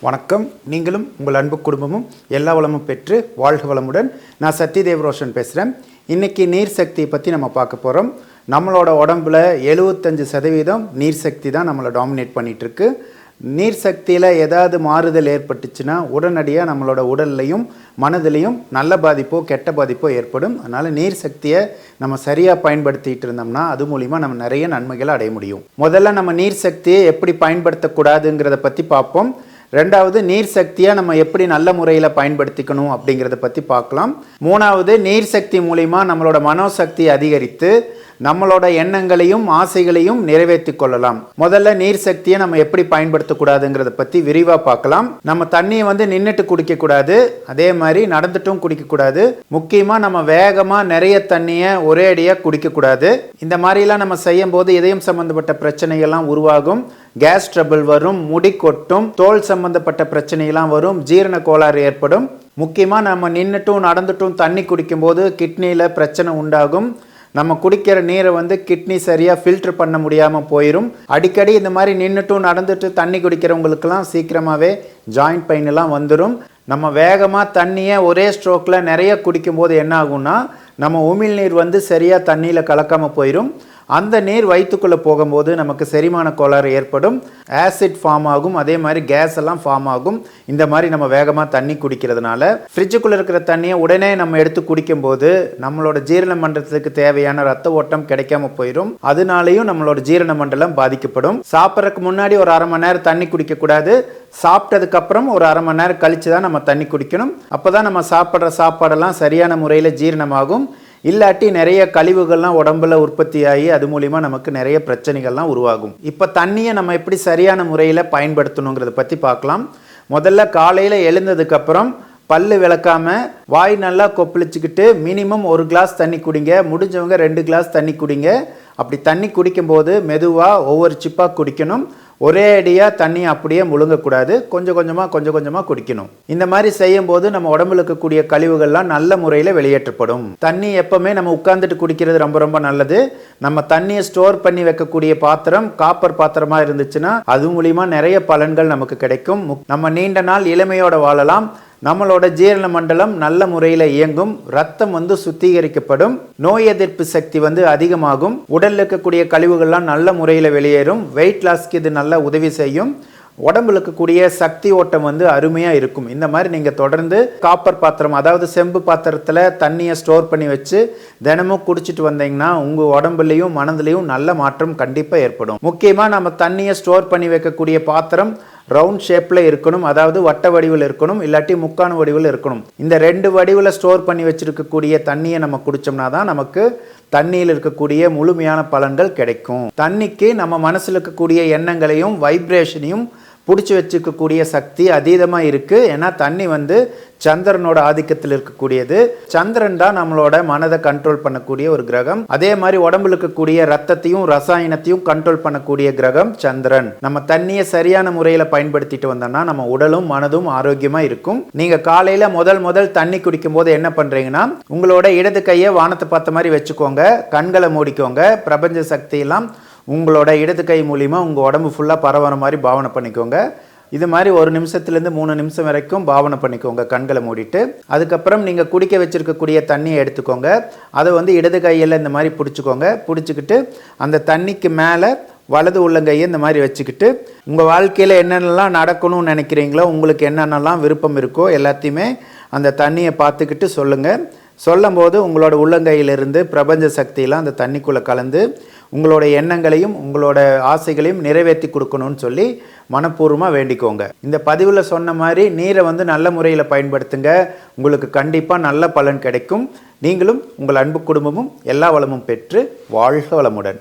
வணக்கம். நீங்களும் உங்கள் அன்பு குடும்பமும் எல்லா வளமும் பெற்று வாழ்க வளமுடன். நான் சத்யதேவ் ரோஷன் பேசுகிறேன். இன்றைக்கி நீர் சக்தியை பற்றி நம்ம பார்க்க போகிறோம். நம்மளோட உடம்புல 75% நீர் சக்தி தான் நம்மளை டாமினேட் பண்ணிகிட்ருக்கு. நீர் சக்தியில் ஏதாவது மாறுதல் ஏற்பட்டுச்சுன்னா உடனடியாக நம்மளோட உடல்லையும் மனதிலையும் நல்ல பாதிப்போ கெட்ட பாதிப்போ ஏற்படும். அதனால் நீர் சக்தியை நம்ம சரியாக பயன்படுத்திகிட்டு இருந்தோம்னா அது மூலிமா நம்ம நிறைய நன்மைகளை அடைய முடியும். முதல்ல நம்ம நீர் சக்தியை எப்படி பயன்படுத்தக்கூடாதுங்கிறத பற்றி பார்ப்போம். ரெண்டாவது, நீர் சக்தியை நம்ம எப்படி நல்ல முறையில் பயன்படுத்திக்கணும் அப்படிங்கிறத பற்றி பார்க்கலாம். மூணாவது, நீர் சக்தி மூலிமா நம்மளோட மனோசக்தியை அதிகரித்து நம்மளோட எண்ணங்களையும் ஆசைகளையும் நிறைவேற்றி கொள்ளலாம். முதல்ல நீர் சக்தியை நம்ம எப்படி பயன்படுத்தக்கூடாதுங்கிறத பற்றி விரிவாக பார்க்கலாம். நம்ம தண்ணியை நின்றுட்டு குடிக்கக்கூடாது, அதே மாதிரி நடந்துட்டும் குடிக்கக்கூடாது. முக்கியமாக நம்ம வேகமாக நிறைய தண்ணியை ஒரே அடியாக குடிக்கக்கூடாது. இந்த மாதிரிலாம் நம்ம செய்யும் போது இதயம் சம்பந்தப்பட்ட பிரச்சனைகள்லாம் உருவாகும். கேஸ் ட்ரபிள் வரும், முடி கொட்டும், தோல் சம்பந்தப்பட்ட பிரச்சனைகள்லாம் வரும், ஜீரண கோளாறு ஏற்படும். முக்கியமாக நம்ம நின்றுட்டும் நடந்துட்டும் தண்ணி குடிக்கும்போது கிட்னியில் பிரச்சனை உண்டாகும். நம்ம குடிக்கிற நீரை கிட்னி சரியாக ஃபில்டர் பண்ண முடியாமல் போயிடும். அடிக்கடி இந்த மாதிரி நின்றுட்டும் நடந்துட்டு தண்ணி குடிக்கிறவங்களுக்கெல்லாம் சீக்கிரமாகவே ஜாயிண்ட் பெயின்லாம் வந்துடும். நம்ம வேகமாக தண்ணியை ஒரே ஸ்ட்ரோக்கில் நிறைய குடிக்கும்போது என்ன ஆகும்னா நம்ம உமிழ்நீர் சரியாக தண்ணியில் கலக்காமல் போயிடும். அந்த நீர் வயிற்றுக்குள்ளே போகும்போது நமக்கு செரிமான கோளாறு ஏற்படும், ஆசிட் ஃபார்ம் ஆகும், அதே மாதிரி கேஸ் எல்லாம் ஃபார்ம் ஆகும். இந்த மாதிரி நம்ம வேகமாக தண்ணி குடிக்கிறதுனால ஃப்ரிட்ஜுக்குள்ளே இருக்கிற தண்ணியை உடனே நம்ம எடுத்து குடிக்கும்போது நம்மளோட ஜீரண மண்டலத்துக்கு தேவையான ரத்த ஓட்டம் கிடைக்காம போயிடும். அதனாலையும் நம்மளோட ஜீரண மண்டலம் பாதிக்கப்படும். சாப்பிட்றதுக்கு முன்னாடி ஒரு அரை மணி நேரம் தண்ணி குடிக்கக்கூடாது. சாப்பிட்டதுக்கப்புறம் ஒரு அரை மணி நேரம் கழித்து தான் நம்ம தண்ணி குடிக்கணும். அப்போ தான் நம்ம சாப்பிட்ற சாப்பாடெல்லாம் சரியான முறையில் ஜீரணமாகும். இல்லாட்டி நிறைய கழிவுகள்லாம் உடம்புல உற்பத்தி ஆகி அது மூலிமா நமக்கு நிறைய பிரச்சனைகள்லாம் உருவாகும். இப்போ தண்ணியை நம்ம எப்படி சரியான முறையில் பயன்படுத்தணுங்கிறத பற்றி பார்க்கலாம். முதல்ல காலையில் எழுந்ததுக்கப்புறம் பல்லு விளக்காமல் வாய் நல்லா கொப்பளிச்சுக்கிட்டு மினிமம் 1 கிளாஸ் தண்ணி குடிங்க. முடிஞ்சவங்க 2 கிளாஸ் தண்ணி குடிங்க. அப்படி தண்ணி குடிக்கும்போது மெதுவாக ஒவ்வொரு சிப்பாக குடிக்கணும். ஒரே அடியாக தண்ணி அப்படியே முழுங்கக்கூடாது. கொஞ்சம் கொஞ்சமாக குடிக்கணும். இந்த மாதிரி செய்யும் போது நம்ம உடம்புல இருக்கக்கூடிய கழிவுகள்லாம் நல்ல முறையில் வெளியேற்றப்படும். தண்ணி எப்பவுமே நம்ம உட்கார்ந்துட்டு குடிக்கிறது ரொம்ப ரொம்ப நல்லது. நம்ம தண்ணியை ஸ்டோர் பண்ணி வைக்கக்கூடிய பாத்திரம் காப்பர் பாத்திரமாக இருந்துச்சுன்னா அது மூலிமா நிறைய பலன்கள் நமக்கு கிடைக்கும். நம்ம நீண்ட நாள் இளமையோட வாழலாம். நம்மளோட ஜீரண மண்டலம் நல்ல முறையில் இயங்கும். ரத்தம் சுத்திகரிக்கப்படும். நோய் எதிர்ப்பு சக்தி அதிகமாகும். உடலில் இருக்கக்கூடிய கழிவுகள்லாம் நல்ல முறையில் வெளியேறும். வெயிட் லாஸ்க்கு இது நல்ல உதவி செய்யும். உடம்புல இருக்கக்கூடிய சக்தி ஓட்டம் அருமையாக இருக்கும். இந்த மாதிரி நீங்கள் தொடர்ந்து காப்பர் பாத்திரம், அதாவது செம்பு பாத்திரத்தில் தண்ணியை ஸ்டோர் பண்ணி வச்சு தினமும் குடிச்சிட்டு வந்தீங்கன்னா உங்கள் உடம்புலையும் மனதிலையும் நல்ல மாற்றம் கண்டிப்பாக ஏற்படும். முக்கியமாக நம்ம தண்ணியை ஸ்டோர் பண்ணி வைக்கக்கூடிய பாத்திரம் ரவுண்ட் ஷேப்பில் இருக்கணும், அதாவது வட்ட வடிவில் இருக்கணும், இல்லாட்டி முக்கான வடிவில் இருக்கணும். இந்த 2 வடிவில் ஸ்டோர் பண்ணி வச்சிருக்கக்கூடிய தண்ணியை நம்ம குடித்தோம்னா தான் நமக்கு தண்ணியில் இருக்கக்கூடிய முழுமையான பலன்கள் கிடைக்கும். தண்ணிக்கு நம்ம மனசில் இருக்கக்கூடிய எண்ணங்களையும் வைப்ரேஷனையும் பிடிச்சி வச்சுக்கக்கூடிய சக்தி அதீதமாக இருக்குது. ஏன்னா தண்ணி சந்திரனோட ஆதிக்கத்தில் இருக்கக்கூடியது. சந்திரன் தான் நம்மளோட மனதை கண்ட்ரோல் பண்ணக்கூடிய ஒரு கிரகம். அதே மாதிரி உடம்புல இருக்கக்கூடிய ரத்தத்தையும் ரசாயனத்தையும் கண்ட்ரோல் பண்ணக்கூடிய கிரகம் சந்திரன். நம்ம தண்ணியை சரியான முறையில் பயன்படுத்திட்டு வந்தோம்னா நம்ம உடலும் மனதும் ஆரோக்கியமாக இருக்கும். நீங்கள் காலையில் முதல் தண்ணி குடிக்கும் போது என்ன பண்ணுறீங்கன்னா உங்களோட இடது கையை வானத்தை பார்த்த மாதிரி வச்சுக்கோங்க. கண்களை மூடிக்கோங்க. பிரபஞ்ச சக்தியெல்லாம் உங்களோட இடது கை மூலிமா உங்கள் உடம்பு ஃபுல்லாக பரவற மாதிரி பாவனை பண்ணிக்கோங்க. இது மாதிரி 1 நிமிஷத்துலேருந்து 3 நிமிஷம் வரைக்கும் பாவனை பண்ணிக்கோங்க கண்களை மூடிட்டு. அதுக்கப்புறம் நீங்கள் குடிக்க வச்சுருக்கக்கூடிய தண்ணியை எடுத்துக்கோங்க. அதை இடது கையில் இந்த மாதிரி பிடிச்சிக்கோங்க. பிடிச்சிக்கிட்டு அந்த தண்ணிக்கு மேலே வலது உள்ளங்கையை இந்த மாதிரி வச்சுக்கிட்டு உங்கள் வாழ்க்கையில் என்னென்னலாம் நடக்கணும்னு நினைக்கிறீங்களோ, உங்களுக்கு என்னென்னலாம் விருப்பம் இருக்கோ எல்லாத்தையுமே அந்த தண்ணியை பார்த்துக்கிட்டு சொல்லுங்கள். சொல்லும்போது உங்களோட உள்ளங்கையிலிருந்து பிரபஞ்ச சக்தியெல்லாம் அந்த தண்ணிக்குள்ளே கலந்து உங்களோட எண்ணங்களையும் உங்களோட ஆசைகளையும் நிறைவேற்றி கொடுக்கணும்னு சொல்லி மனப்பூர்வமாக வேண்டிக்கோங்க. இந்த பதிவில் சொன்ன மாதிரி நீரை நல்ல முறையில் பயன்படுத்துங்க. உங்களுக்கு கண்டிப்பாக நல்ல பலன் கிடைக்கும். நீங்களும் உங்கள் அன்பு குடும்பமும் எல்லா வளமும் பெற்று வாழ்க வளமுடன்.